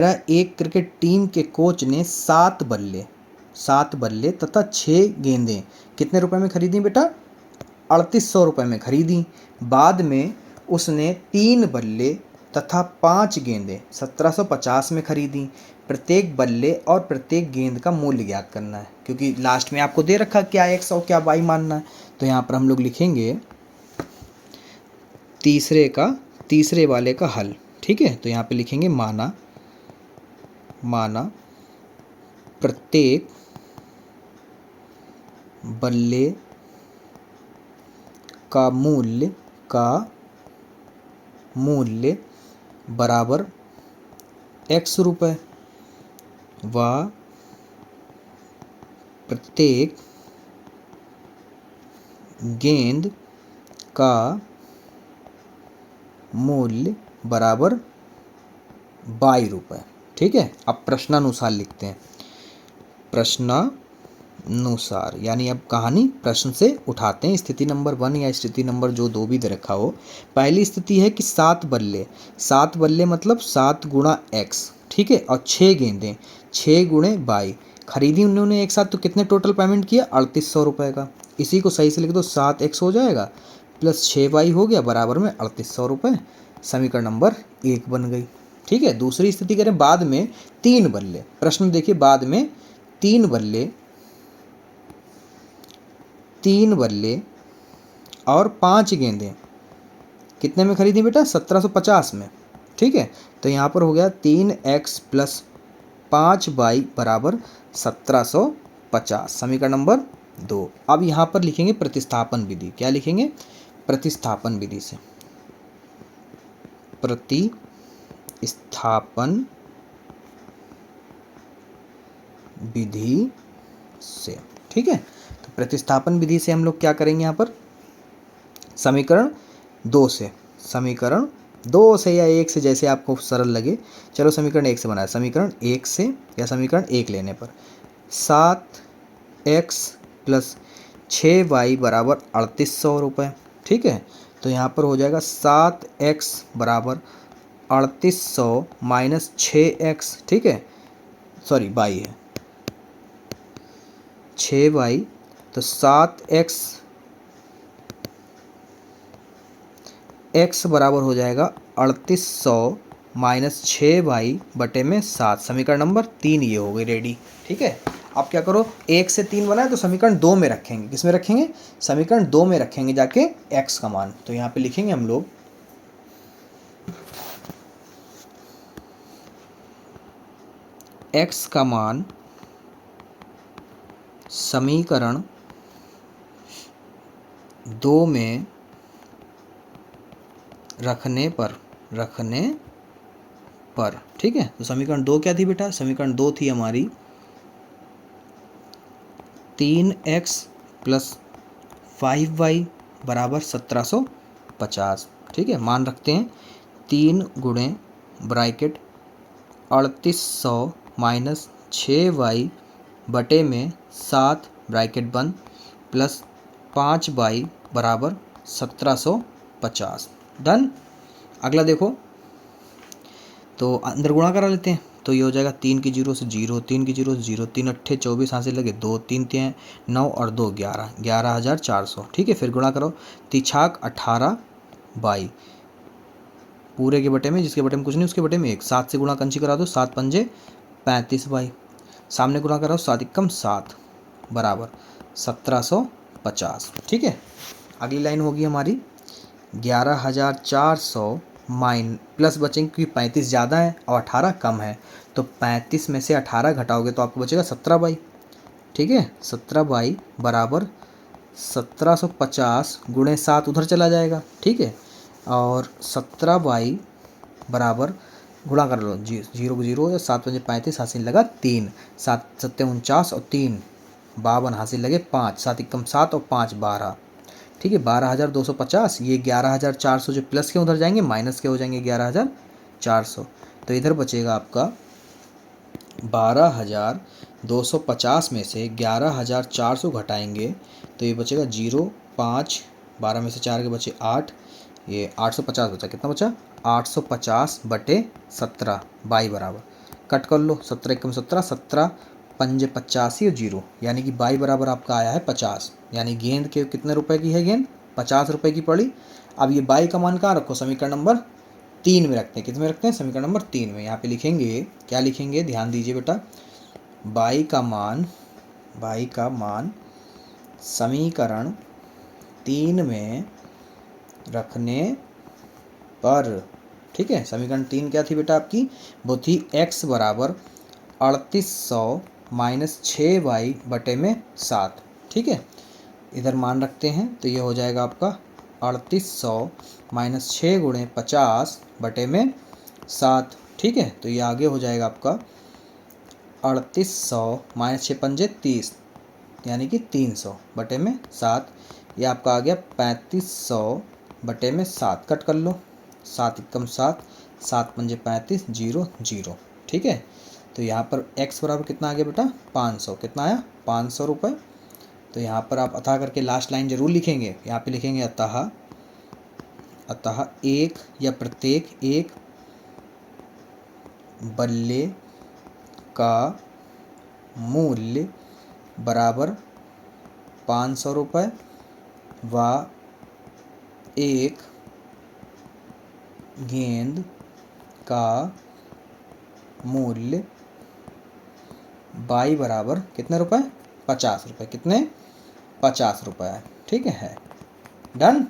एक cricket team के coach ने 7 बल्ले तथा 6 गेंदें कितने रुपए में खरीदी बेटा? 3800 रुपये में खरीदी। बाद में उसने 3 बल्ले तथा 5 गेंदें 1750 में खरीदी। प्रत्येक बल्ले और प्रत्येक गेंद का मूल्य ज्ञात करना है, क्योंकि लास्ट में आपको दे रखा क्या एक्स और क्या वाई मानना है। तो यहाँ पर हम लोग लिखेंगे तीसरे वाले का हल। ठीक है, तो यहाँ पे लिखेंगे माना प्रत्येक बल्ले का मूल्य बराबर x रुपये व प्रत्येक गेंद का मूल्य बराबर 22 रुपये। ठीक है, अब प्रश्नानुसार लिखते हैं। प्रश्नानुसार यानी अब कहानी प्रश्न से उठाते हैं। स्थिति नंबर 1 या स्थिति नंबर जो 2 भी दे रखा हो। पहली स्थिति है कि 7 बल्ले मतलब 7 गुणा x। ठीक है, और 6 गेंदें 6 गुणे 22 खरीदी उन्होंने एक साथ। तो कितने टोटल पेमेंट किया? 3800 रुपये का। इसी को सही से लिख दो, 7x हो जाएगा प्लस 6y हो गया बराबर में 3800 रुपये। समीकरण नंबर 1 बन गई। ठीक है, दूसरी स्थिति करें। बाद में 3 बल्ले, प्रश्न देखिए, बाद में 3 बल्ले और 5 गेंदें कितने में खरीदी बेटा? 1750 में। ठीक है, तो यहाँ पर हो गया 3x प्लस 5y बराबर 1750। समीकरण नंबर 2। अब यहाँ पर लिखेंगे प्रतिस्थापन विधि। क्या लिखेंगे? प्रतिस्थापन विधि से। प्रतिस्थापन विधि से। ठीक है, तो प्रतिस्थापन विधि से हम लोग क्या करेंगे? यहाँ पर समीकरण 2 से या 1 से, जैसे आपको सरल लगे। चलो समीकरण 1 से बनाया। समीकरण 1 से या समीकरण 1 लेने पर 7x प्लस 6y बराबर 3800 रुपये। ठीक है, तो यहाँ पर हो जाएगा 7x बराबर 3800 माइनस 6x। ठीक है, सॉरी y है 6y, तो 7x बराबर हो जाएगा 3800 माइनस 6y बटे में 7। समीकरण नंबर 3 ये हो गई रेडी। ठीक है, अब क्या करो, 1 से 3 बनाए तो समीकरण 2 में रखेंगे। किस में रखेंगे? समीकरण 2 में रखेंगे जाके x का मान। तो यहाँ पे लिखेंगे हम लोग x का मान समीकरण 2 में रखने पर। ठीक है, तो समीकरण 2 क्या थी बेटा? समीकरण 2 थी हमारी 3x प्लस 5y बराबर 1750। ठीक है, मान रखते हैं 3 गुणे ब्रैकेट 3800 माइनस 6y बटे में 7 ब्रैकेट बंद प्लस 5y बराबर 1750। डन। अगला देखो, तो अंदर गुणा करा लेते हैं। तो ये हो जाएगा 3 की 0 से 0, 3 की 0 से 0, 3 अट्ठे 24 हासिल लगे 2, 3 3 9 और 2 11, 11,400। ठीक है, फिर गुणा करो। तिछाक 18 22 पूरे के बटे में, जिसके बटे में कुछ नहीं उसके बटे में 1। 7 से गुणा कंची करा दो, 7 पंजे 35 22। सामने गुणा कराओ, 7 एकम 7 बराबर 1750। ठीक है, अगली लाइन होगी हमारी 11,400 प्लस बचेंगे, क्योंकि 35 ज़्यादा है और 18 कम है। तो 35 में से 18 घटाओगे तो आपको बचेगा 17 22। ठीक है, 17 22 बराबर 1750 गुणे 7 उधर चला जाएगा। ठीक है, और 17 22 बराबर गुणा कर लो, 0 को 0, 7 पंजे 35 हासिल लगा 3, 7 सत्ते 49 और 3 52 हासिल लगे 5, 7 एकम 7 और 5 12। ठीक है, 12,250। ये 11,400 जो प्लस के उधर जाएंगे माइनस के हो जाएंगे 11,400। तो इधर बचेगा आपका 12,250 में से 11,400 घटाएंगे तो ये बचेगा 0 5, 12 में से 4 के बचे 8, ये 850 बचा। कितना बचा? 850 बटे 17 22 बराबर कट कर लो, 17 एकम 17, 17 पंजे 85 और 0, यानी कि बाई बराबर आपका आया है 50। यानी गेंद के कितने रुपए की है गेंद? 50 रुपए की पड़ी। अब ये बाई का मान कहाँ रखो? समीकरण नंबर 3 में रखते हैं। किस में रखते हैं? समीकरण नंबर 3 में। यहाँ पे लिखेंगे, क्या लिखेंगे? ध्यान दीजिए बेटा, बाई का मान समीकरण 3 में रखने पर, ठीक है। समीकरण 3 क्या थी बेटा आपकी? वो थी x बराबर 3800 माइनस 6y बटे में 7, ठीक है। इधर मान रखते हैं तो ये हो जाएगा आपका 3800 माइनस 6 गुणे 50 बटे में 7, ठीक है। तो ये आगे हो जाएगा आपका 3800 माइनस 6 पंजे 30, यानी कि 300 बटे में 7। ये आपका आ गया 3500 बटे में 7। कट कर लो, 7 एकम 7, 7 पंजे 35, 0 0, ठीक है। तो यहाँ पर x बराबर कितना आ गया बेटा? 500। कितना आया? 500 रुपये। तो यहाँ पर आप अतः करके लास्ट लाइन जरूर लिखेंगे। यहाँ पे लिखेंगे अतः एक या प्रत्येक एक बल्ले का मूल्य बराबर 500 रुपये व एक गेंद का मूल्य बाई बराबर कितने रुपए? 50 रुपये। कितने? 50 रुपये, ठीक है। डन।